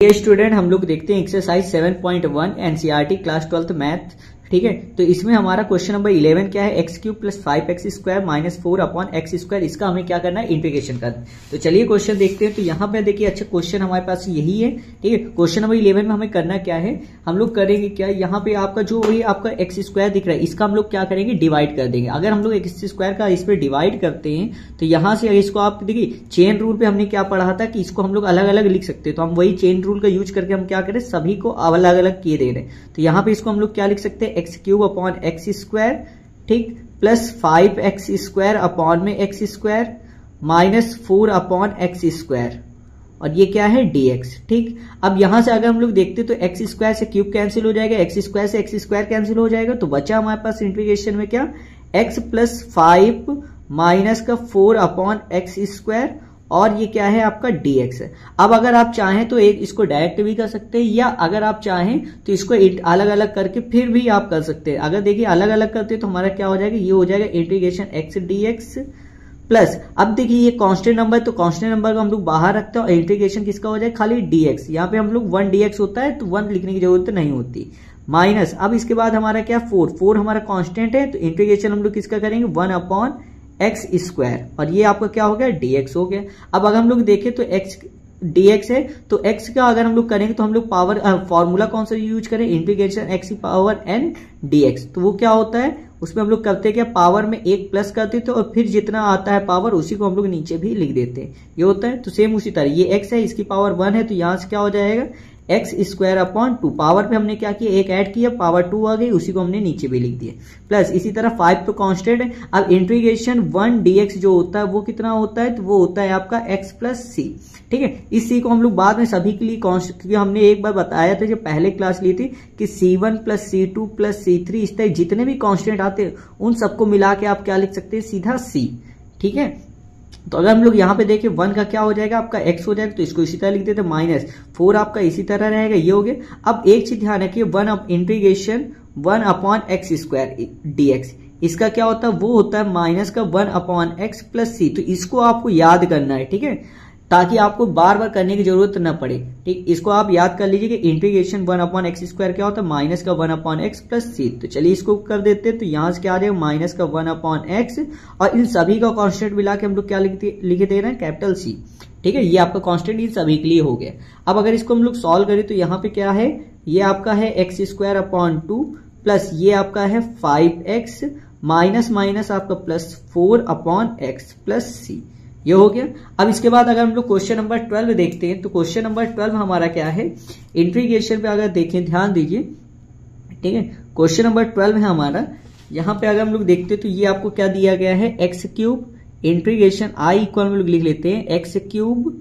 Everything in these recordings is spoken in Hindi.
ये स्टूडेंट हम लोग देखते हैं exercise 7.1 NCERT class 12th math. ठीक है, तो इसमें हमारा क्वेश्चन नंबर 11 क्या है, x cube plus 5x square minus 4 upon x square. इसका हमें क्या करना है, इंटीग्रेशन करना है। तो चलिए क्वेश्चन देखते हैं। तो यहाँ पे देखिए, अच्छा क्वेश्चन हमारे पास यही है। ठीक है, क्वेश्चन नंबर 11 में हमें करना क्या है, हम लोग करेंगे क्या, यहाँ पे आपका जो वही आपका एक्स स्क्वायर दिख रहा है, इसका हम लोग क्या करेंगे, डिवाइड कर देंगे। अगर हम लोग एक्स स्क्वायर का इस पर डिवाइड करते हैं तो यहाँ से अगर इसको आप देखिए, चेन रूल पे हमने क्या पढ़ा था कि इसको हम लोग अलग अलग लिख सकते हैं। तो हम वही चेन रूल का यूज करके हम क्या करें, सभी को अलग अलग किए दे रहे हैं। तो यहाँ पे इसको हम लोग क्या लिख सकते हैं, x cube upon x square, ठीक, प्लस 5x स्क्वायर अपॉन में x square minus 4 upon x square, और ये क्या है, dx। ठीक, अब यहां से अगर हम लोग देखते तो एक्स स्क्वायर से क्यूब कैंसिल हो जाएगा, एक्स स्क्वायर से एक्स स्क्वायर कैंसिल हो जाएगा, तो बचा हमारे पास इंटीग्रेशन में क्या, x प्लस 5 माइनस का 4 अपॉन एक्स स्क्वायर, और ये क्या है आपका dx है। अब अगर आप चाहें तो एक इसको डायरेक्ट भी कर सकते हैं, या अगर आप चाहें तो इसको अलग अलग करके फिर भी आप कर सकते हैं। अगर देखिए अलग अलग करते हैं तो हमारा क्या हो जाएगा, ये हो जाएगा इंटीग्रेशन x dx प्लस, अब देखिए ये कांस्टेंट नंबर, तो कांस्टेंट नंबर को हम लोग बाहर रखते हैं और इंटीग्रेशन किसका हो जाएगा, खाली dx। यहाँ पे हम लोग 1 dx होता है तो 1 लिखने की जरूरत नहीं होती, माइनस, अब इसके बाद हमारा क्या, 4 हमारा कांस्टेंट है, तो इंटीग्रेशन हम लोग किसका करेंगे, 1 अपॉन एक्स स्क्वायर, और ये आपका क्या हो गया, dx हो गया। अब अगर हम लोग देखें तो x dx है, तो x का अगर हम लोग करेंगे तो हम लोग पावर फॉर्मूला कौन सा यूज करें, इंटीग्रेशन x की पावर n dx। तो वो क्या होता है, उसमें हम लोग करते क्या, पावर में एक प्लस करते थे और फिर जितना आता है पावर उसी को हम लोग नीचे भी लिख देते हैं, ये होता है। तो सेम उसी तरह ये x है, इसकी पावर 1 है, तो यहां से क्या हो जाएगा, एक्स स्क्वायर अपॉन 2, पावर पे हमने क्या किया, एक ऐड किया, पावर 2 आ गई, उसी को हमने नीचे भी लिख दिया, प्लस इसी तरह 5 तो कांस्टेंट है। अब इंटीग्रेशन 1 dx जो होता है वो कितना होता है, तो वो होता है आपका x प्लस सी। ठीक है, इस सी को हम लोग बाद में सभी के लिए क्योंकि हमने एक बार बताया था जब पहले क्लास ली थी कि c1 plus c2 plus c3, इस तरह जितने भी कांस्टेंट आते हैं उन सबको मिला के आप क्या लिख सकते हैं, सीधा c। ठीक है, तो अगर हम लोग यहाँ पे देखें 1 का क्या हो जाएगा, आपका x हो जाएगा, तो इसको इसी तरह लिख देते, माइनस 4 आपका इसी तरह रहेगा, ये हो गया। अब एक चीज ध्यान रखिए, 1 integration 1 upon x square dx, इसका क्या होता है, वो होता है माइनस का 1 अपॉन एक्स प्लस सी। तो इसको आपको याद करना है, ठीक है, ताकि आपको बार बार करने की जरूरत न पड़े। ठीक, इसको आप याद कर लीजिए कि इंटीग्रेशन 1 अपॉन एक्स स्क्वायर क्या होता है, माइनस का 1 अपॉन एक्स प्लस सी। तो चलिए इसको कर देते हैं, तो यहां से क्या आ जाएगा, माइनस का 1 अपॉन एक्स, और इन सभी का कांस्टेंट मिला के हम लोग क्या लिख दे रहे हैं, कैपिटल सी। ठीक है, ये आपका कांस्टेंट इन सभी के लिए हो गया। अब अगर इसको हम लोग सॉल्व करें तो यहाँ पे क्या है, ये आपका है एक्स स्क्वायर अपॉन 2 प्लस ये आपका है 5x माइनस माइनस आपका प्लस 4 अपॉन एक्स प्लस सी, ये हो गया। अब इसके बाद अगर हम लोग क्वेश्चन नंबर 12 देखते हैं तो क्वेश्चन नंबर 12 हमारा क्या है, इंटीग्रेशन पे अगर देखें, ध्यान दीजिए। ठीक है, क्वेश्चन नंबर 12 है हमारा, यहाँ पे अगर हम लोग देखते हैं तो ये आपको क्या दिया गया है, x cube integration I equal हम लोग लिख लेते हैं x cube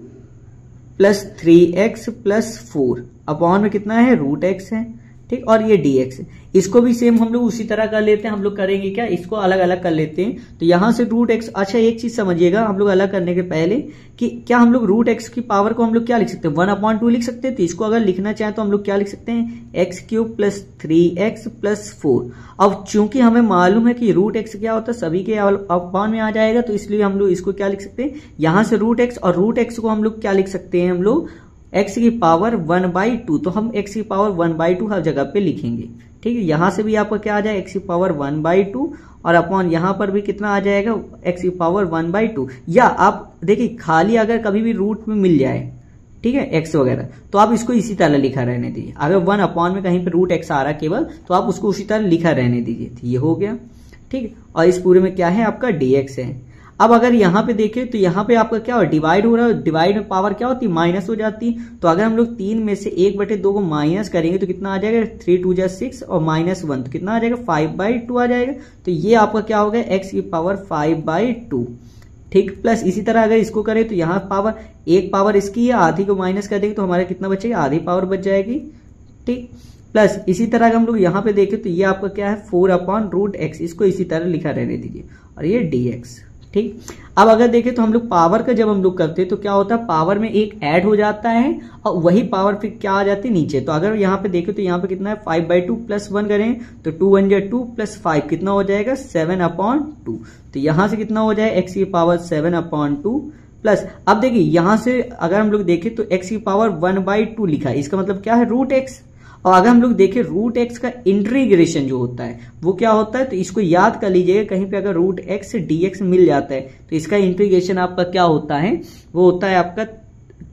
plus 3x plus 4 upon में कितना है, रूट एक्स है। ठीक, और ये dx है, इसको भी सेम हम लोग उसी तरह कर लेते हैं। हम लोग करेंगे क्या, इसको अलग अलग कर लेते हैं। तो यहां से रूट एक्स, अच्छा एक चीज समझिएगा हम लोग अलग करने के पहले कि क्या हम लोग रूट एक्स की पावर को हम लोग क्या लिख सकते हैं, 1 अपॉन 2 लिख सकते हैं। तो इसको अगर लिखना चाहें तो हम लोग क्या लिख सकते हैं, x cube plus 3x plus 4। अब चूंकि हमें मालूम है कि रूट एक्स क्या होता है, सभी के अपॉन में आ जाएगा, तो इसलिए हम लोग इसको क्या लिख सकते हैं, यहां से रूट एक्स, और रूट एक्स को हम लोग क्या लिख सकते हैं, हम लोग x की पावर 1/2, तो हम x की पावर 1/2 हर जगह पे लिखेंगे। ठीक है, यहां से भी आपका क्या आ जाए, x की पावर 1/2, और अपॉन यहां पर भी कितना आ जाएगा, x की पावर 1/2। या आप देखिए खाली अगर कभी भी रूट में मिल जाए, ठीक है, x वगैरह, तो आप इसको इसी तरह लिखा रहने दीजिए। अगर 1 अपॉन में कहीं पे रूट x आ रहा केवल, तो आप उसको उसी तरह लिखा रहने दीजिए। ये हो गया। ठीक है, और इस पूरे में क्या है, आपका dx है। अब अगर यहाँ पे देखें तो यहाँ पे आपका क्या हो, डिवाइड हो रहा है, डिवाइड में पावर क्या होती है, माइनस हो जाती है। तो अगर हम लोग 3 में से 1/2 को माइनस करेंगे तो कितना आ जाएगा, 3 2 जा 6 और माइनस 1, तो कितना आ जाएगा, 5/2 आ जाएगा। तो ये आपका क्या हो गया, एक्स की पावर 5/2। ठीक, प्लस इसी तरह अगर इसको करें तो यहाँ पावर, एक पावर इसकी है, आधी को माइनस कर देंगे तो हमारा कितना बचेगा, आधी पावर बच जाएगी। ठीक, प्लस इसी तरह अगर हम लोग यहाँ पे देखें तो ये आपका क्या है, 4 अपॉन रूट एक्स, इसको इसी तरह लिखा रहने दीजिए, और ये dx। ठीक, अब अगर देखें तो हम लोग पावर का जब हम लोग करते हैं तो क्या होता है, पावर में एक ऐड हो जाता है और वही पावर फिर क्या आ जाती है नीचे। तो अगर यहाँ पे देखें तो यहाँ पे कितना है, 5/2 प्लस 1 करें तो 2 1 जा 2 प्लस 5 कितना हो जाएगा, 7/2। तो यहाँ से कितना हो जाए, x की पावर 7/2 प्लस अब देखिए यहां से अगर हम लोग देखें तो x की पावर 1/2 लिखा है, इसका मतलब क्या है रूट एक्स। और अगर हम लोग देखें रूट एक्स का इंटीग्रेशन जो होता है वो क्या होता है, तो इसको याद कर लीजिएगा, कहीं पे अगर रूट एक्स dx मिल जाता है तो इसका इंटीग्रेशन आपका क्या होता है, वो होता है आपका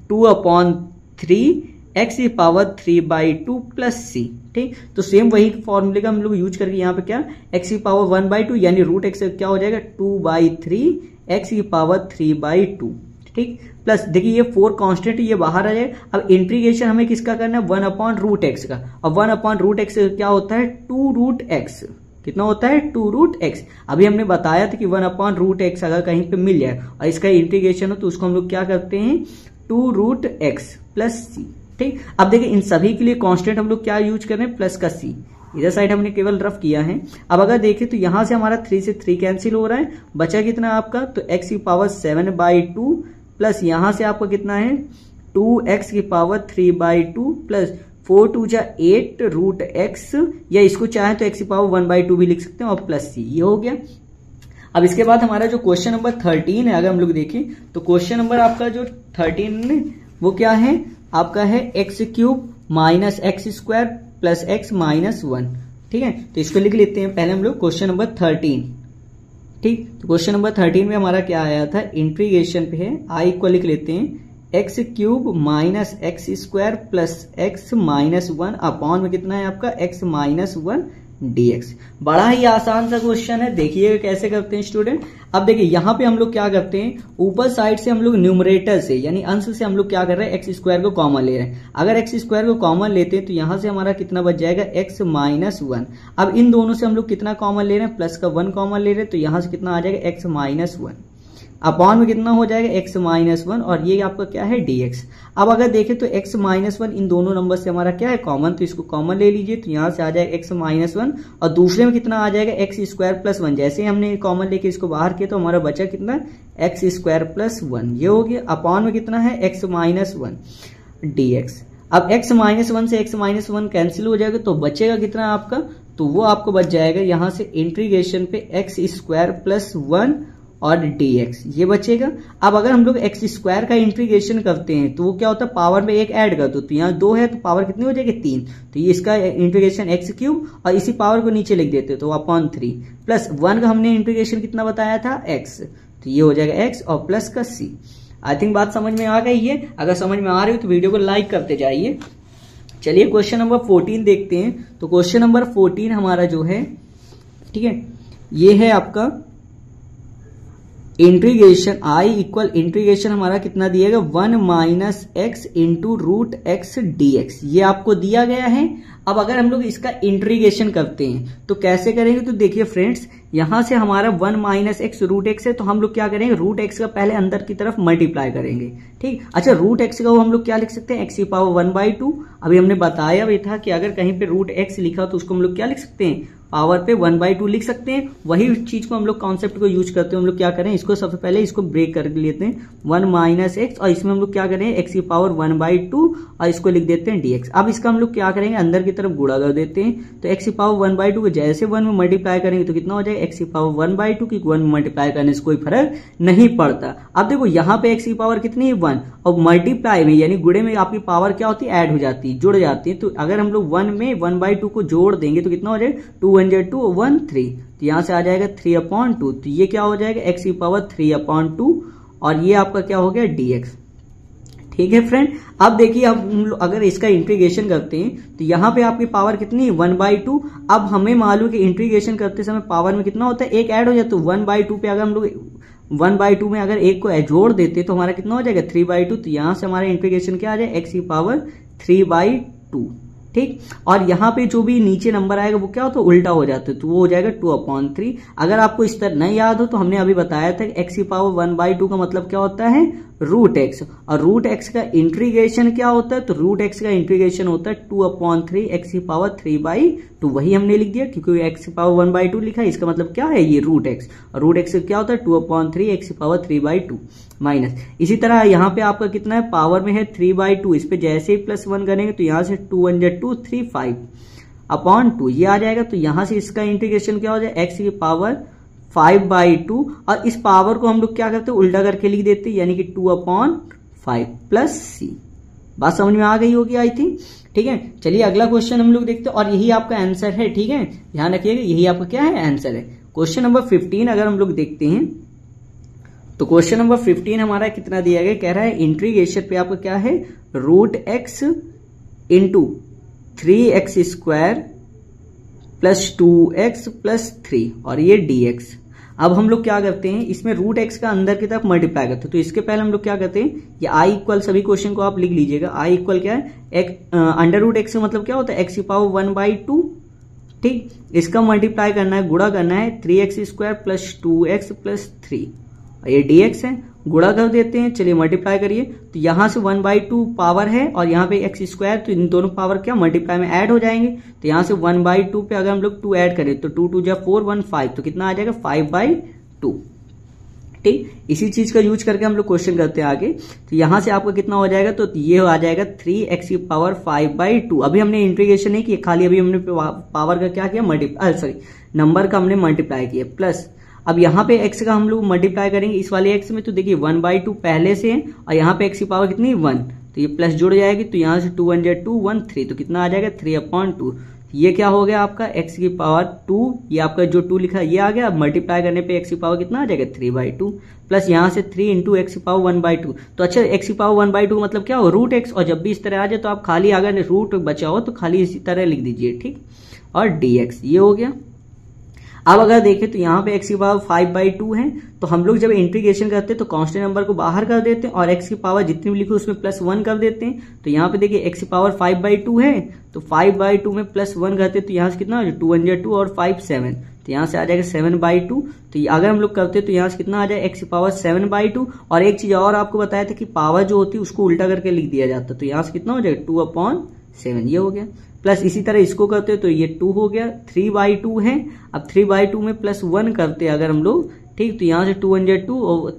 2/3 x की पावर 3/2 प्लस सी। ठीक, तो सेम वही फॉर्मूले का हम लोग यूज करके यहाँ पे क्या x की पावर 1/2 यानी रूट एक्स क्या हो जाएगा 2/3 x की पावर 3/2। ठीक, प्लस देखिए ये 4 कांस्टेंट ये बाहर आ जाए। अब इंटीग्रेशन हमें किसका करना है 1/√x का, और 1/√x क्या होता है 2√x। कितना होता है 2√x। अभी हमने बताया था कि 1/√x अगर कहीं पे मिल जाए और इसका इंटीग्रेशन हो तो उसको हम लोग क्या करते हैं 2√x प्लस सी। ठीक, अब देखिए इन सभी के लिए कांस्टेंट हम लोग क्या यूज कर रहे हैं प्लस का सी, इधर साइड हमने केवल रफ किया है। अब अगर देखें तो यहां से हमारा 3 से 3 कैंसिल हो रहा है, बचा कितना आपका तो x की पावर 7/2 प्लस यहां से आपका कितना है 2x की पावर 3/2 प्लस 4 2 जा 8√x, या इसको चाहे तो x की पावर 1/2 भी लिख सकते हैं और प्लस सी, ये हो गया। अब इसके बाद हमारा जो क्वेश्चन नंबर 13 है अगर हम लोग देखें तो क्वेश्चन नंबर आपका जो 13 वो क्या है आपका है x³ minus x² plus x minus 1। ठीक है, तो इसको लिख लेते हैं पहले हम लोग क्वेश्चन नंबर 13। ठीक, तो क्वेश्चन नंबर 13 में हमारा क्या आया था इंटीग्रेशन पे है, आई इक्वल लिख लेते हैं x³ minus x² plus x minus 1 upon में कितना है आपका x माइनस 1 dx। बड़ा ही आसान सा क्वेश्चन है, देखिएगा कैसे करते हैं स्टूडेंट। अब देखिए यहाँ पे हम लोग क्या करते हैं ऊपर साइड से हम लोग न्यूमरेटर से यानी अंश से हम लोग क्या कर रहे हैं x² को कॉमन ले रहे हैं। अगर x² को कॉमन लेते हैं तो यहां से हमारा कितना बच जाएगा x माइनस 1। अब इन दोनों से हम लोग कितना कॉमन ले रहे हैं प्लस का 1 कॉमन ले रहे हैं, तो यहां से कितना आ जाएगा x माइनस 1 अपॉन में कितना हो जाएगा x माइनस 1 और ये आपका क्या है dx। अब अगर देखें तो x माइनस 1 इन दोनों नंबर से हमारा क्या है कॉमन, तो इसको कॉमन ले लीजिए, तो यहां से आ जाएगा x माइनस 1 और दूसरे में कितना आ जाएगा x² प्लस 1। जैसे ही हमने कॉमन लेके इसको बाहर किया तो हमारा बचा कितना x² प्लस 1, ये हो गया अपॉन में कितना है x माइनस 1 dx। अब x माइनस 1 से x माइनस 1 कैंसिल हो जाएगा तो बचेगा कितना आपका, तो वो आपको बच जाएगा यहां से इंटीग्रेशन पे x² प्लस 1 और dx, ये बचेगा। अब अगर हम लोग x² का इंटीग्रेशन करते हैं तो वो क्या होता है पावर में एक ऐड कर दो, तो यहाँ 2 है तो पावर कितनी हो जाएगी 3, तो ये इसका इंटीग्रेशन x³ और इसी पावर को नीचे लिख देते तो अपॉन 3 प्लस 1 का हमने इंटीग्रेशन कितना बताया था x, तो ये हो जाएगा x और प्लस का c। आई थिंक बात समझ में आ गई है, अगर समझ में आ रही हो तो वीडियो को लाइक करते जाइए। चलिए क्वेश्चन नंबर 14 देखते हैं। तो क्वेश्चन नंबर 14 हमारा जो है ठीक है ये है आपका इंटीग्रेशन आई इक्वल इंटीग्रेशन हमारा कितना दिएगा 1 minus x into root x dx, ये आपको दिया गया है। अब अगर हम लोग इसका इंटीग्रेशन करते हैं तो कैसे करेंगे, तो देखिए फ्रेंड्स यहां से हमारा 1 माइनस एक्स रूट एक्स है, तो हम लोग क्या करेंगे रूट एक्स का पहले अंदर की तरफ मल्टीप्लाई करेंगे। ठीक, अच्छा रूट एक्स का वो हम लोग क्या लिख सकते हैं x की पावर 1/2। अभी हमने बताया भी था कि अगर कहीं पे रूट एक्स लिखा तो उसको हम लोग क्या लिख सकते हैं पावर पे 1/2 लिख सकते हैं। वही चीज को हम लोग कॉन्सेप्ट को यूज करते हैं, हम लोग क्या करें इसको सबसे पहले इसको ब्रेक कर लेते हैं 1 माइनस एक्स और इसमें हम लोग क्या करें x की पावर 1/2 और इसको लिख देते हैं dx। अब इसका हम लोग क्या करेंगे अंदर की तरफ गुणा कर देते हैं, तो x की पावर 1/2 को जैसे 1 में मल्टीप्लाई करेंगे तो कितना हो जाएगा x की पावर 1/2 की 1 में मल्टीप्लाई करने से कोई फर्क नहीं पड़ता। अब देखो यहाँ पे x की पावर कितनी है 1 और मल्टीप्लाई में यानी गुणे में आपकी पावर क्या होती है ऐड हो जाती है जुड़ जाती है, तो अगर हम लोग 1 में 1/2 को जोड़ देंगे तो कितना हो जाएगा 2 1 2 1 3, तो यहां से आ जाएगा 3/2, तो ये क्या हो जाएगा x की पावर 3/2 और ये आपका क्या हो गया dx। ठीक है फ्रेंड, अब देखिए अब अगर इसका इंटीग्रेशन करते हैं तो यहाँ पे आपकी पावर कितनी है 1/2। अब हमें मालूम कि इंटीग्रेशन करते समय पावर में कितना होता है एक ऐड हो जाता है, तो 1/2 पे अगर हम लोग 1/2 में अगर एक को जोड़ देते तो हमारा कितना हो जाएगा 3/2, तो यहां से हमारा इंटीग्रेशन क्या आ जाएगा x की पावर 3/2। ठीक, और यहाँ पे जो भी नीचे नंबर आएगा वो क्या होता है उल्टा हो जाता है, तो वो हो जाएगा 2/3। अगर आपको इस तरह नहीं याद हो तो हमने अभी बताया था कि x की पावर 1/2 का मतलब क्या होता है रूट एक्स, और रूट एक्स का इंटीग्रेशन क्या होता है, तो रूट एक्स का इंटीग्रेशन होता है 2/3 x की पावर 3/2। वही हमने लिख दिया क्योंकि x की पावर 1/2 लिखा है, इसका मतलब क्या है ये रूट एक्स, और रूट एक्स क्या होता है 2/3 x की पावर 3/2 माइनस। इसी तरह यहाँ पे आपका कितना है पावर में है 3/2, इस पे जैसे ही +1 करेंगे तो यहाँ से 2 1 2 3 5/2 ये आ जाएगा, तो यहाँ से इसका इंटीग्रेशन क्या हो जाएगा x की पावर 5/2 और इस पावर को हम लोग क्या करते हैं उल्टा करके लिख देते हैं, यानी कि 2/5 प्लस सी। बात समझ में आ गई होगी आई थिंक। ठीक है, चलिए अगला क्वेश्चन हम लोग देखते हैं और यही आपका आंसर है। ठीक है, ध्यान रखिएगा यही आपका क्या है आंसर है। क्वेश्चन नंबर 15 अगर हम लोग देखते हैं तो क्वेश्चन नंबर 15 हमारा कितना दिया गया, कह रहा है इंटीग्रेशन पे आपका क्या है √x into 3x² plus 2x plus 3 और ये dx। अब हम लोग क्या करते हैं इसमें √x का अंदर की तरफ मल्टीप्लाई करते हैं, तो इसके पहले हम लोग क्या करते हैं ये i इक्वल, सभी क्वेश्चन को आप लिख लीजिएगा, i इक्वल क्या है √x मतलब क्या होता है x⁴1/2। ठीक, इसका मल्टीप्लाई करना है, गुणा करना है 3x² प्लस 2x प्लस 3 और ये dx है, गुणा कर देते हैं। चलिए मल्टीप्लाई करिए, तो यहां से 1/2 पावर है और यहाँ पे x², तो इन दोनों पावर क्या मल्टीप्लाई में ऐड हो जाएंगे। तो यहाँ से 1/2 पे अगर हम लोग 2 ऐड करें तो 2 2 4 1 5, तो कितना आ जाएगा 5/2। ठीक, इसी चीज का यूज करके हम लोग क्वेश्चन करते हैं आगे। तो यहां से आपका कितना हो जाएगा, तो ये आ जाएगा 3x⁵5/2। अभी हमने इंटीग्रेशन नहीं किया, खाली अभी हमने पावर का क्या किया नंबर का हमने मल्टीप्लाई किया प्लस। अब यहाँ पे x का हम लोग मल्टीप्लाई करेंगे इस वाले x में, तो देखिए 1/2 पहले से है और यहाँ पे x की पावर कितनी 1, तो ये प्लस जुड़ जाएगी, तो यहाँ से 2 1 2 1 3, तो कितना आ जाएगा 3/2। ये क्या हो गया आपका x की पावर 2, ये आपका जो 2 लिखा ये आ गया। अब मल्टीप्लाई करने पे x की पावर कितना आ जाएगा 3/2 प्लस यहाँ से 3 इंटू x⁴1/2। तो अच्छा x⁴1/2 मतलब क्या हो √x, और जब भी इस तरह आ जाए तो आप खाली अगर रूट बचा हो तो खाली इसी तरह लिख दीजिए। ठीक, और dx ये हो गया। अब अगर देखें तो यहाँ पे x⁵5/2 है, तो हम लोग जब इंटीग्रेशन करते हैं तो कांस्टेंट नंबर को बाहर कर देते हैं और x की पावर जितनी भी लिखी उसमें +1 कर देते हैं। तो यहाँ पे देखिए x⁵5/2 है, तो 5/2 में +1 करते हैं, तो यहाँ से कितना 2 1 2 और 5 7, तो यहाँ से आ जाएगा 7/2। तो अगर हम लोग करते हैं तो यहाँ से कितना आ जाएगा x⁵7/2। और एक चीज और आपको बताया था कि पावर जो होती है उसको उल्टा करके लिख दिया जाता है, तो यहाँ से कितना हो जाएगा 2/7, ये हो गया। प्लस इसी तरह इसको करते हैं तो ये 2 हो गया, 3/2 है। अब 3/2 में +1 करते हैं अगर हम लोग, ठीक, तो यहाँ से 2 1 2 और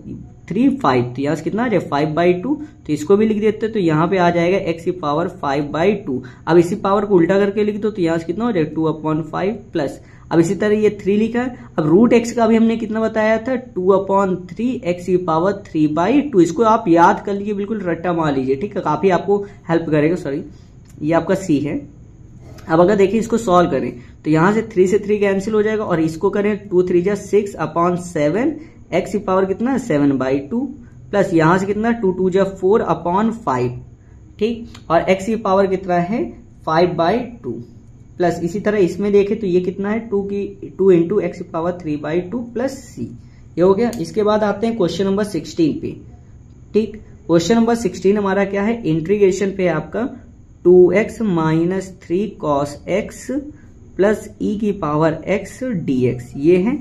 3 5, तो यहाँ से कितना आ जाएगा 5/2। तो इसको भी लिख देते हैं, तो यहाँ पे आ जाएगा x⁵5/2। अब इसी पावर को उल्टा करके लिख दो, तो यहाँ से कितना हो जाएगा 2/5 प्लस। अब इसी तरह ये 3 लिखा है। अब √x का भी हमने कितना बताया था 2/3 x⁵3/2। इसको आप याद कर लीजिए, बिल्कुल रट्टा मार लीजिए। ठीक है, काफी आपको हेल्प करेगा। सॉरी, ये आपका C है। अब अगर देखिए इसको सॉल्व करें तो यहाँ से 3 से 3 कैंसिल हो जाएगा और इसको करें 2 3 6/7, x की पावर कितना 7/2 प्लस यहाँ से कितना 2 2 4/5। ठीक, और x की पावर कितना है 5/2 प्लस इसी तरह इसमें देखें तो ये कितना है 2 इंटू x⁵3/2 प्लस c, ये हो गया। इसके बाद आते हैं क्वेश्चन नंबर 16 पे। ठीक, क्वेश्चन नंबर 16 हमारा क्या है इंटीग्रेशन पे आपका 2x minus 3 cos x plus e⁻x dx, ये है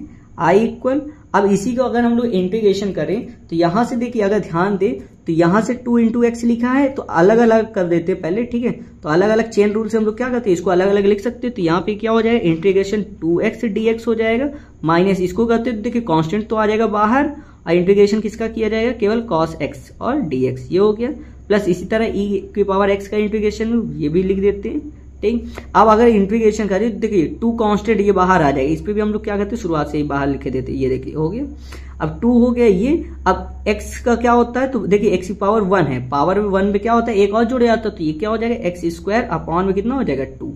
i इक्वल। अब इसी को अगर हम लोग इंटीग्रेशन करें तो यहां से देखिए अगर ध्यान दे तो यहां से 2 इंटू एक्स लिखा है, तो अलग अलग कर देते हैं पहले। ठीक है, तो अलग अलग चेन रूल से हम लोग क्या करते हैं इसको अलग अलग लिख सकते हैं। तो यहाँ पे क्या हो जाएगा इंटीग्रेशन 2x dx हो जाएगा, माइनस इसको करते हैं तो देखिए कांस्टेंट तो आ जाएगा बाहर और इंटीग्रेशन किसका किया जाएगा केवल cos x और dx, ये हो गया। प्लस इसी तरह e⁻x का इंटीग्रेशन ये भी लिख देते हैं। ठीक, अब अगर इंटीग्रेशन करें तो देखिए 2 कांस्टेंट ये बाहर आ जाएगा, इस पे भी हम लोग क्या करते हैं शुरुआत से ही बाहर लिखे देते हैं। ये देखिए हो गया, अब 2 हो गया ये। अब x का क्या होता है तो देखिए x की पावर 1 है, पावर में 1 में क्या होता है एक और जुड़ जाता है, तो ये क्या हो जाएगा x² अपॉन में कितना हो जाएगा 2।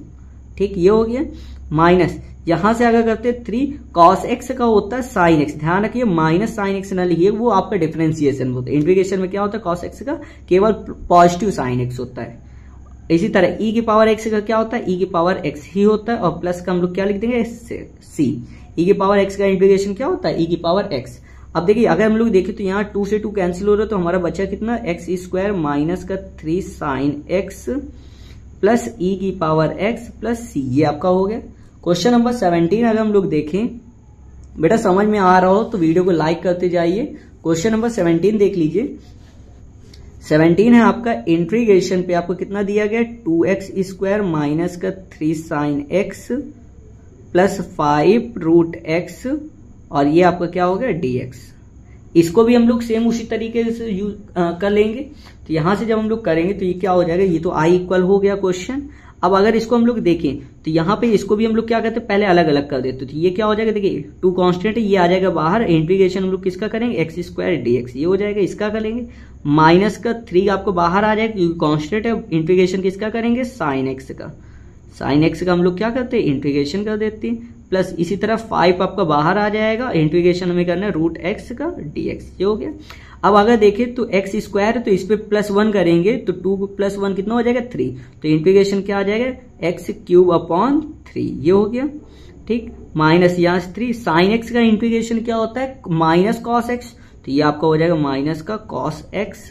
ठीक, ये हो गया। माइनस यहां से अगर करते 3 cos x का होता है sin x, ध्यान रखिए माइनस sin x ना लिखिए, वो आपका डिफरेंशिएशन होता है। इंटीग्रेशन में क्या होता है cos x का केवल पॉजिटिव sin x होता है। इसी तरह e⁻x का क्या होता है e⁻x ही होता है और प्लस का हम लोग क्या लिख देंगे c। e⁻x का इंटीग्रेशन क्या होता है e⁻x। अब देखिए अगर हम लोग देखें तो यहाँ 2 से 2 कैंसिल हो रहा है, तो हमारा बचा कितना x² माइनस का 3 sin x plus e⁻x plus c, ये आपका हो गया। क्वेश्चन नंबर 17 अगर हम लोग देखें, बेटा समझ में आ रहा हो तो वीडियो को लाइक करते जाइए। क्वेश्चन नंबर 17 देख लीजिए। 17 है आपका इंटीग्रेशन पे आपको कितना दिया गया 2x² माइनस का 3 sin x प्लस 5√x और ये आपका क्या हो गया dx। इसको भी हम लोग सेम उसी तरीके से यूज कर लेंगे। तो यहां से जब हम लोग करेंगे तो ये क्या हो जाएगा, ये तो i इक्वल हो गया क्वेश्चन। अब अगर इसको हम लोग देखें तो यहाँ पे इसको भी हम लोग क्या करते हैं, पहले अलग अलग कर देते, तो ये क्या हो जाएगा, देखिए टू कांस्टेंट है, ये आ जाएगा बाहर, इंटीग्रेशन हम लोग किसका करेंगे, एक्स स्क्वायर dx, ये हो जाएगा, इसका करेंगे माइनस का 3 आपको बाहर आ जाएगा क्योंकि कांस्टेंट है, इंटीग्रेशन किसका करेंगे, साइन एक्स का, साइन एक्स का हम लोग क्या करते हैं, इंटीग्रेशन कर देते हैं, प्लस इसी तरह 5 आपका बाहर आ जाएगा, इंटीग्रेशन हमें करना है रूट एक्स का dx, ये हो गया। अब अगर देखें तो एक्स स्क्वायर है तो इस पे +1 करेंगे तो 2 + 1 कितना हो जाएगा 3, तो इंटीग्रेशन क्या आ जाएगा x³ 3, ये हो गया, ठीक, माइनस यहाँ से 3, साइन एक्स का इंटीग्रेशन क्या होता है माइनस कॉस एक्स, तो ये आपका हो जाएगा माइनस का कॉस एक्स,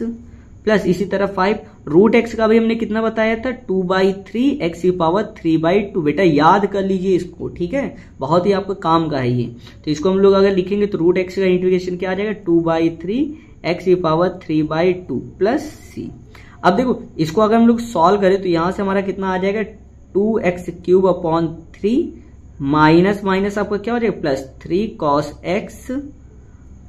प्लस इसी तरह 5 रूट एक्स का भी हमने कितना बताया था 2/3 x⁻3/2, बेटा याद कर लीजिए इसको, ठीक है, बहुत ही आपका काम का है ये। तो इसको हम लोग अगर लिखेंगे तो रूट एक्स का इंटीग्रेशन क्या आ जाएगा 2/3 x⁻3/2 प्लस c। अब देखो इसको अगर हम लोग सॉल्व करें तो यहां से हमारा कितना आ जाएगा 2x³ माइनस माइनस आपका क्या हो जाएगा +3 cos x,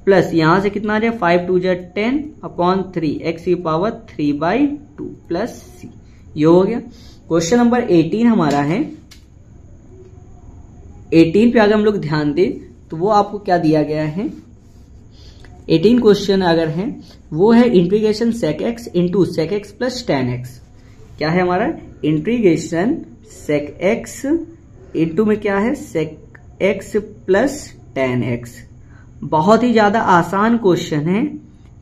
प्लस यहां से कितना आ जाएगा 5 2 10/3 x⁻3/2 प्लस c, ये हो गया। क्वेश्चन नंबर 18 हमारा है, 18 पे अगर हम लोग ध्यान दें तो वो आपको क्या दिया गया है, 18 क्वेश्चन अगर है वो है integration sec x into sec x plus tan x, क्या है हमारा इंटीग्रेशन sec x इंटू में क्या है sec x plus tan x, बहुत ही ज्यादा आसान क्वेश्चन है,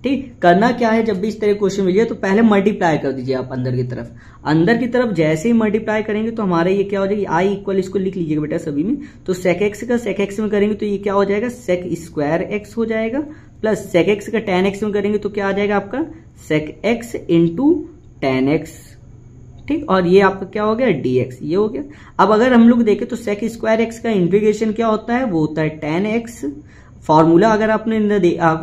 ठीक। करना क्या है, जब भी इस तरह क्वेश्चन मिले तो पहले मल्टीप्लाई कर दीजिए आप अंदर की तरफ जैसे ही मल्टीप्लाई करेंगे तो हमारा ये क्या हो जाएगा i इक्वल, इसको लिख लीजिएगा बेटा सभी में, तो sec x का sec x में करेंगे तो ये क्या हो जाएगा sec² x हो जाएगा, प्लस sec x का tan x में करेंगे तो क्या आ जाएगा आपका sec x into tan x, ठीक, और ये आपका क्या हो गया dx, ये हो गया। अब अगर हम लोग देखें तो sec² x का इंटीग्रेशन क्या होता है, वो होता है tan x, फॉर्मूला अगर आपने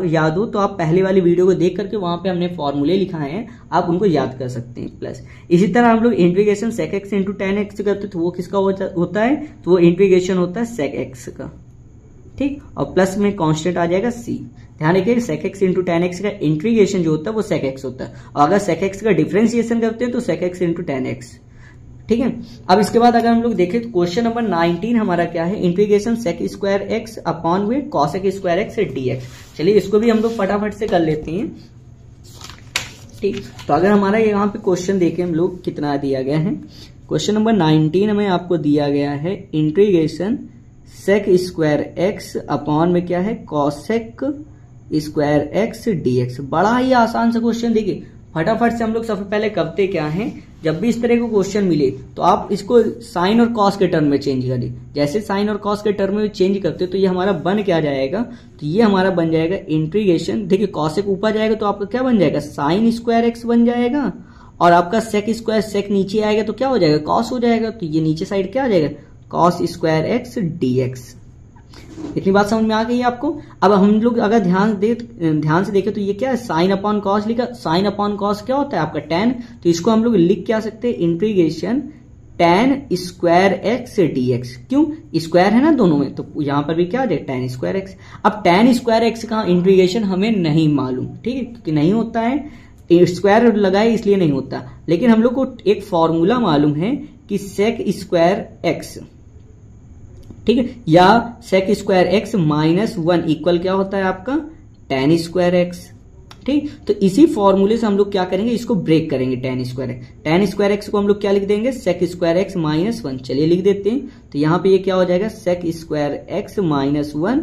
याद हो तो आप पहले वाली वीडियो को देख करके वहां पे हमने फॉर्मूले लिखाए हैं, आप उनको याद कर सकते हैं। प्लस इसी तरह हम लोग integration sec x into tan x करते तो वो किसका होता है, तो वो इंटीग्रेशन होता है sec x का, ठीक, और प्लस में कांस्टेंट आ जाएगा c। ध्यान रखिए sec x into tan x का इंटीग्रेशन जो होता है वो sec x होता है, और अगर sec x का डिफरेंशिएशन करते हैं तो sec x into tan x, ठीक है। अब इसके बाद अगर हम लोग देखें तो क्वेश्चन नंबर 19 हमारा क्या है, इंटीग्रेशन sec² x अपॉन में cos² x dx। चलिए इसको भी हम लोग फटाफट से कर लेते हैं, ठीक। तो अगर हमारा यहाँ पे क्वेश्चन देखें हम लोग कितना दिया गया है, क्वेश्चन नंबर 19 में आपको दिया गया है इंटीग्रेशन sec² x अपॉन में क्या है cosec² x dx। बड़ा ही आसान सा क्वेश्चन, देखिए फटाफट से हम लोग सबसे पहले करते क्या है, जब भी इस तरह का क्वेश्चन मिले तो आप इसको साइन और कॉस के टर्म में चेंज करिए, जैसे साइन और कॉस के टर्म में चेंज करते तो ये हमारा बन क्या जाएगा, तो ये हमारा बन जाएगा इंटीग्रेशन, देखिए cosec ऊपर जाएगा तो आपका क्या बन जाएगा sin² x बन जाएगा, और आपका sec² sec नीचे आएगा तो क्या हो जाएगा cos हो जाएगा, तो ये नीचे साइड क्या आ जाएगा cos² x dx। इतनी बात समझ में आ गई आपको। अब हम लोग अगर ध्यान से देखें तो ये क्या है साइन अपॉन कॉस लिखा, साइन अपॉन कॉस क्या होता है आपका tan, तो इसको हम लोग लिख क्या सकते हैं इंटीग्रेशन tan² x dx, क्यों स्क्वायर है ना दोनों में, तो यहाँ पर भी क्या आ जाए tan² x। अब tan² x का इंटीग्रेशन हमें नहीं मालूम, ठीक है, क्योंकि नहीं होता है, स्क्वायर लगाए इसलिए नहीं होता, लेकिन हम लोग को एक फॉर्मूला मालूम है कि sec² x, ठीक है, या sec² x -1 इक्वल क्या होता है आपका tan² x, ठीक। तो इसी फॉर्मूले से हम लोग क्या करेंगे, इसको ब्रेक करेंगे tan² x को हम लोग क्या लिख देंगे sec² x -1, चलिए लिख देते हैं, तो यहाँ पे ये क्या हो जाएगा sec² x -1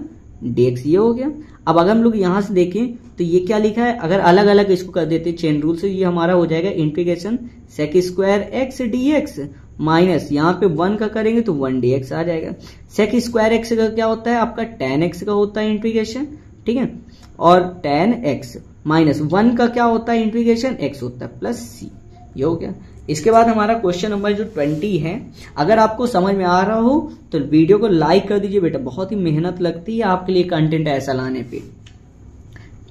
dx, ये हो गया। अब अगर हम लोग यहाँ से देखें तो ये क्या लिखा है, अगर अलग अलग इसको कर देते चेन रूल से, ये हमारा हो जाएगा integration sec² x dx minus यहाँ पे 1 का करेंगे तो 1 dx आ जाएगा। sec² x का क्या होता है आपका tan x का होता है इंटीग्रेशन, ठीक है, और tan x माइनस 1 का क्या होता है इंटीग्रेशन x होता है प्लस c, ये हो गया। इसके बाद हमारा क्वेश्चन नंबर जो 20 है, अगर आपको समझ में आ रहा हो तो वीडियो को लाइक कर दीजिए बेटा, बहुत ही मेहनत लगती है आपके लिए कंटेंट ऐसा लाने पे,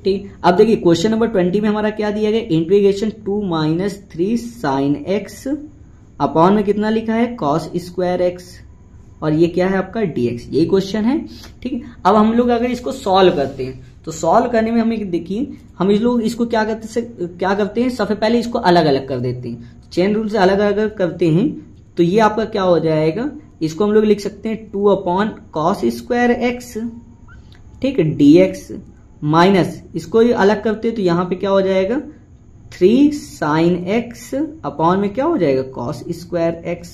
ठीक। अब देखिए क्वेश्चन नंबर 20 में हमारा क्या दिया गया, इंटीग्रेशन 2 - 3 sin x अपॉन में कितना लिखा है cos² x, और ये क्या है आपका dx, यही क्वेश्चन है, ठीक है। अब हम लोग अगर इसको सॉल्व करते हैं तो सॉल्व करने में हमें देखिए हम इस लोग इसको क्या करते हैं, सबसे पहले इसको अलग अलग कर देते हैं, चेन रूल से अलग अलग करते हैं तो ये आपका क्या हो जाएगा, इसको हम लोग लिख सकते हैं 2 अपॉन कॉस स्क्वायर एक्स, ठीक है, dx माइनस इसको ही अलग करते तो यहां पे क्या हो जाएगा 3 साइन एक्स अपॉन में क्या हो जाएगा कॉस स्क्वायर एक्स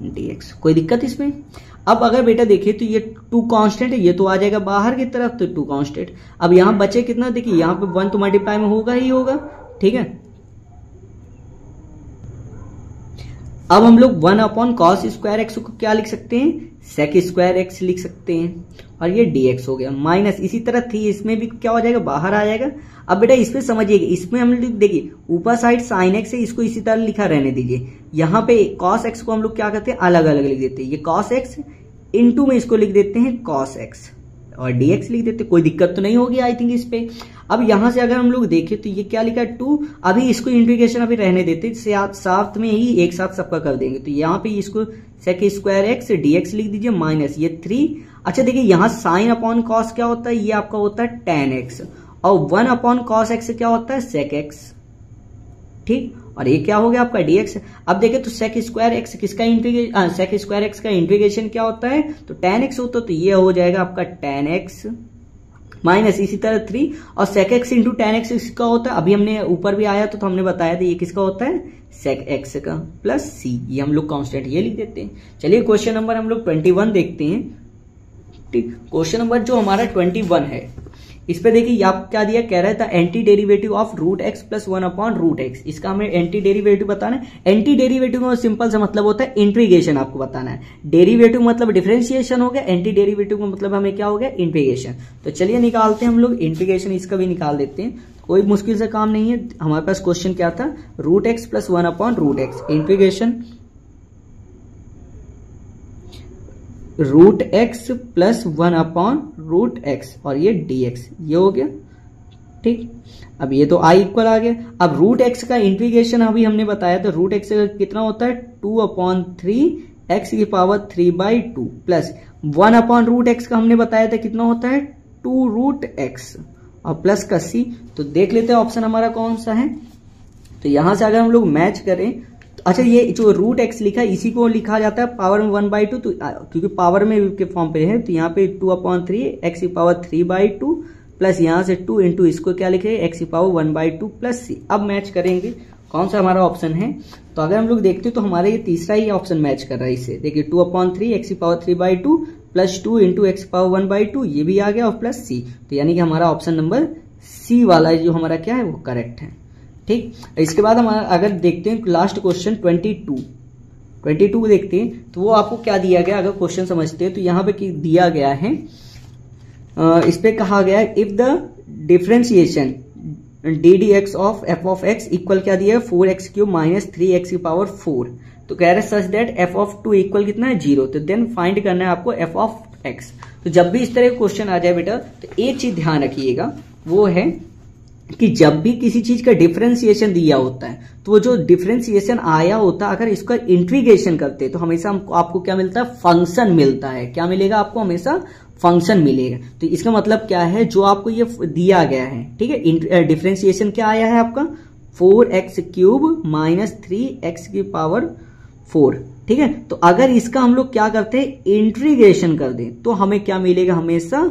dx। कोई दिक्कत इसमें? अब अगर बेटा देखिए तो ये 2 कांस्टेंट है, ये तो आ जाएगा बाहर की तरफ, तो 2 कांस्टेंट। अब यहां बचे कितना, देखिए यहां पे 1 तो मल्टीप्लाई में होगा ही होगा, ठीक है। अब हम लोग 1 अपॉन कॉस स्क्वायर एक्स को क्या लिख सकते हैं, सेक स्क्वायर एक्स लिख सकते हैं, और ये dx हो गया माइनस इसी तरह थी, इसमें भी क्या हो जाएगा बाहर आ जाएगा। अब बेटा इसमें समझिएगा, इसमें हम लोग देखिए ऊपर साइड साइन एक्स है, इसको इसी तरह लिखा रहने दीजिए। यहाँ पे कॉस एक्स को हम लोग क्या करते हैं अलग अलग लिख देते हैं, ये कॉस एक्स इंटू में इसको लिख देते हैं कॉस एक्स और dx लिख देते हैं, कोई दिक्कत तो नहीं होगी आई थिंक इस पे। अब यहां से अगर हम लोग देखें तो ये क्या लिखा है 2, अभी इसको इंटीग्रेशन अभी रहने देते हैं, आप साथ में ही एक साथ सबका कर देंगे। तो यहाँ पे इसको सेक स्क्वायर एक्स dx लिख दीजिए माइनस ये 3। अच्छा देखिए यहाँ साइन अपॉन कॉस क्या होता है, ये आपका होता है tan x, और 1 अपॉन कॉस एक्स क्या होता है सेक एक्स, ठीक, और ये क्या हो गया आपका dx। अब देखें तो सेक स्क्वायर एक्स किसका इंटीग्रेशन, सेक स्क्वायर एक्स का इंटीग्रेशन क्या होता है तो tan x होता है, तो ये हो जाएगा आपका tan x माइनस इसी तरह 3, और sec x into tan x किसका होता है, अभी हमने ऊपर भी आया तो हमने बताया था ये किसका होता है सेक एक्स का प्लस c, ये हम लोग कांस्टेंट ये लिख देते हैं। चलिए क्वेश्चन नंबर हम लोग 21 देखते हैं, ठीक। क्वेश्चन नंबर जो हमारा 21 है, इस पे देखिए आप क्या दिया, कह रहा था anti derivative of root x plus 1 upon root x, इसका हमें एंटी डेरिवेटिव बताना है। एंटी डेरिवेटिव का सिंपल सा मतलब होता है इंटीग्रेशन, आपको बताना है। डेरिवेटिव मतलब डिफरेंशिएशन हो गया, एंटी डेरिवेटिव का मतलब हमें क्या हो गया इंटीग्रेशन। तो चलिए निकालते हैं हम लोग इंटीग्रेशन, इसका भी निकाल देते हैं, कोई मुश्किल से काम नहीं है। हमारे पास क्वेश्चन क्या था, root x plus 1 upon root x, integration root x plus 1 upon root x और ये dx, ये हो गया, ठीक। अब ये तो i इक्वल आ गया। अब रूट एक्स का इंटीग्रेशन अभी हमने बताया था, रूट एक्स का कितना होता है 2 अपॉन 3 एक्स की power 3/2 plus 1 upon root x का हमने बताया था कितना होता है 2 रूट एक्स और प्लस का c। तो देख लेते हैं ऑप्शन हमारा कौन सा है। तो यहां से अगर हम लोग मैच करें, अच्छा ये जो रूट एक्स लिखा है इसी को लिखा जाता है पावर में 1/2, तो क्योंकि पावर में के फॉर्म पे है तो यहाँ पे 2 अपॉन 3 एक्स की पावर 3/2 प्लस यहाँ से 2 इंटू इसको क्या लिखे एक्स की पावर 1/2 प्लस c। अब मैच करेंगे कौन सा हमारा ऑप्शन है, तो अगर हम लोग देखते हैं तो हमारा ये तीसरा ही ऑप्शन मैच कर रहा है इससे। देखिए 2 अपॉन 3 एक्स की पावर 3/2 प्लस 2 इंटू एक्स की पावर 1/2, ये भी आ गया और प्लस c। तो यानी कि हमारा ऑप्शन नंबर c वाला जो हमारा क्या है वो करेक्ट है, ठीक। इसके बाद हम अगर देखते हैं लास्ट क्वेश्चन 22 देखते हैं तो वो आपको क्या दिया गया, अगर क्वेश्चन समझते हैं तो यहाँ पे दिया गया है, इस पे कहा गया है if the differentiation ddx of f of x equal क्या दिया है 4x³ माइनस 3x की पावर 4, तो कह रहे हैं such that f of 2 equal कितना है 0, तो देन फाइंड करना है आपको f ऑफ x। तो जब भी इस तरह का क्वेश्चन आ जाए बेटा तो एक चीज ध्यान रखिएगा, वो है कि जब भी किसी चीज का डिफरेंशिएशन दिया होता है तो वो जो डिफरेंशिएशन आया होता है अगर इसका इंटीग्रेशन करते हैं तो हमेशा आपको क्या मिलता है फंक्शन मिलता है, क्या मिलेगा आपको हमेशा फंक्शन मिलेगा। तो इसका मतलब क्या है, जो आपको ये दिया गया है, ठीक है, डिफरेंशिएशन क्या आया है आपका 4x³ माइनस 3x की पावर 4, ठीक है। तो अगर इसका हम लोग क्या करते हैं इंटीग्रेशन कर दें तो हमें क्या मिलेगा, हमेशा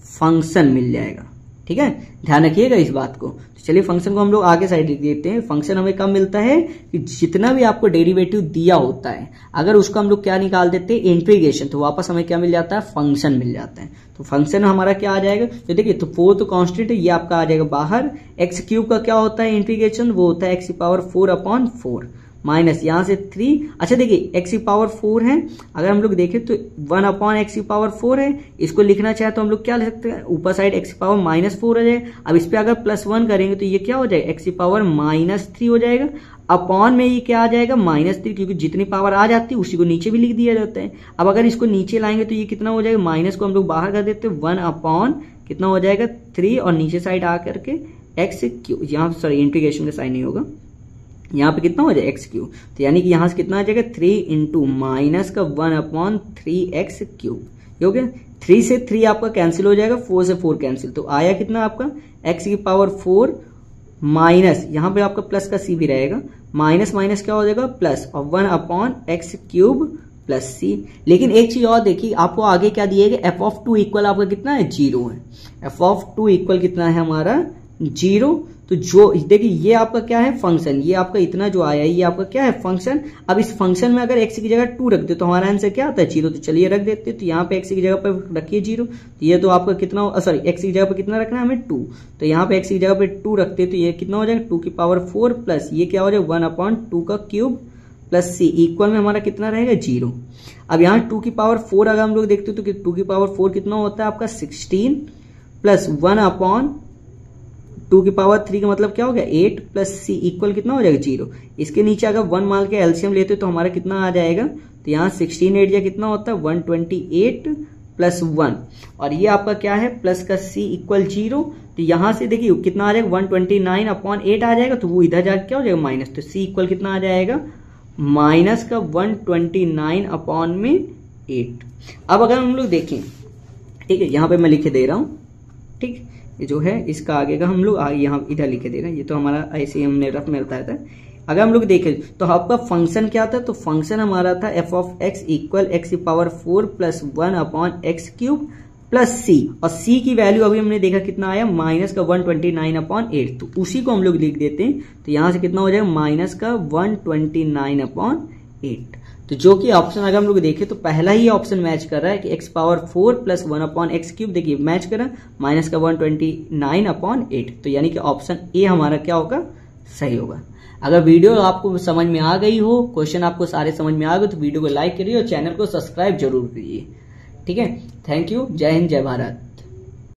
फंक्शन मिल जाएगा, ठीक है, ध्यान रखिएगा इस बात को। तो चलिए फंक्शन को हम लोग आगे साइड लिख देते हैं। फंक्शन हमें कब मिलता है कि जितना भी आपको डेरिवेटिव दिया होता है अगर उसको हम लोग क्या निकाल देते हैं इंटीग्रेशन, तो वापस हमें क्या मिल जाता है फंक्शन मिल जाता है। तो फंक्शन हमारा क्या आ जाएगा, तो देखिए तो 4 तो कांस्टेंट है, ये आपका आ जाएगा बाहर। x³ का क्या होता है इंटीग्रेशन, वो होता है x की पावर 4 अपॉन 4 माइनस यहाँ से 3। अच्छा देखिए x की पावर 4 है, अगर हम लोग देखें तो 1 अपॉन x की पावर 4 है, इसको लिखना चाहे तो हम लोग क्या लिख सकते हैं ऊपर साइड x की पावर -4 हो जाए। अब इस पे अगर +1 करेंगे तो ये क्या हो जाएगा x की पावर -3 हो जाएगा, अपॉन में ये क्या आ जाएगा -3, क्योंकि जितनी पावर आ जाती है उसी को नीचे भी लिख दिया जाता है। अब अगर इसको नीचे लाएंगे तो ये कितना हो जाएगा, माइनस को हम लोग बाहर कर देते हैं 1 अपॉन कितना हो जाएगा 3 और नीचे साइड आकर के x³, यहाँ सॉरी इंटीग्रेशन का साइन नहीं होगा, यहाँ पे कितना हो जाएगा x³, तो यानी कि यहाँ से कितना आ जाएगा 3 इंटू माइनस का 1 अपॉन 3x³, ये हो गया। 3 से 3 आपका कैंसिल हो जाएगा, 4 से 4 कैंसिल, तो आया कितना आपका x की पावर 4 माइनस यहाँ पे आपका प्लस का c भी रहेगा माइनस माइनस क्या हो जाएगा प्लस, और 1/x³ प्लस सी। लेकिन एक चीज और देखिए, आपको आगे क्या दिएगा, f(2) इक्वल आपका कितना है 0 है, f(2) इक्वल कितना है हमारा 0। तो जो देखिए ये आपका क्या है फंक्शन, ये आपका इतना जो आया है ये आपका क्या है फंक्शन। अब इस फंक्शन में अगर x की जगह 2 रख दे तो हमारा आंसर क्या आता है 0। तो चलिए रख देते, तो यहाँ पे x की जगह पर रखिए 0, तो ये तो आपका कितना, सॉरी x की जगह पर कितना रखना है हमें 2, तो यहाँ पे x की जगह पे 2 रखते तो ये कितना हो जाएगा 2⁴ प्लस ये क्या हो जाएगा 1/2³ प्लस सी, इक्वल में हमारा कितना रहेगा 0। अब यहाँ 2⁴ अगर हम लोग देखते तो 2⁴ कितना होता है आपका 16 प्लस 1/2³ का मतलब क्या हो गया 8 प्लस सी, इक्वल कितना हो जाएगा 0। इसके नीचे अगर 1 मान के एलसीएम लेते तो हमारा कितना आ जाएगा, तो यहाँ 16 8 या कितना होता है 128 प्लस 1, और ये आपका क्या है प्लस का सी इक्वल 0। तो यहाँ से देखिए कितना आ जाएगा 129/8 आ जाएगा, तो वो इधर जाके क्या हो जाएगा माइनस, तो सी इक्वल कितना आ जाएगा माइनस का 129/8। अब अगर हम लोग देखें, ठीक है, यहाँ पे मैं लिखे दे रहा हूँ, ठीक, ये जो है इसका आगे का हम लोग यहाँ इधर लिखे दे रहे हैं, ये तो हमारा ऐसे ही हमने रफ में बताया था। अगर हम लोग देखें तो आपका फंक्शन क्या था, तो फंक्शन हमारा था f(x) equal x⁴ plus 1/x³ plus सी, और सी की वैल्यू अभी हमने देखा कितना आया माइनस का 129/8, तो उसी को हम लोग लिख देते हैं, तो यहाँ से कितना हो जाएगा माइनस का 129/8। तो जो कि ऑप्शन अगर हम लोग देखें तो पहला ही ऑप्शन मैच कर रहा है कि x⁴ प्लस 1/x³, देखिए मैच कर रहा है माइनस का 129/8, तो यानी कि ऑप्शन ए हमारा क्या होगा सही होगा। अगर वीडियो आपको समझ में आ गई हो, क्वेश्चन आपको सारे समझ में आ गए तो वीडियो को लाइक करिए और चैनल को सब्सक्राइब जरूर करिए। ठीक है, थैंक यू, जय हिंद, जय भारत।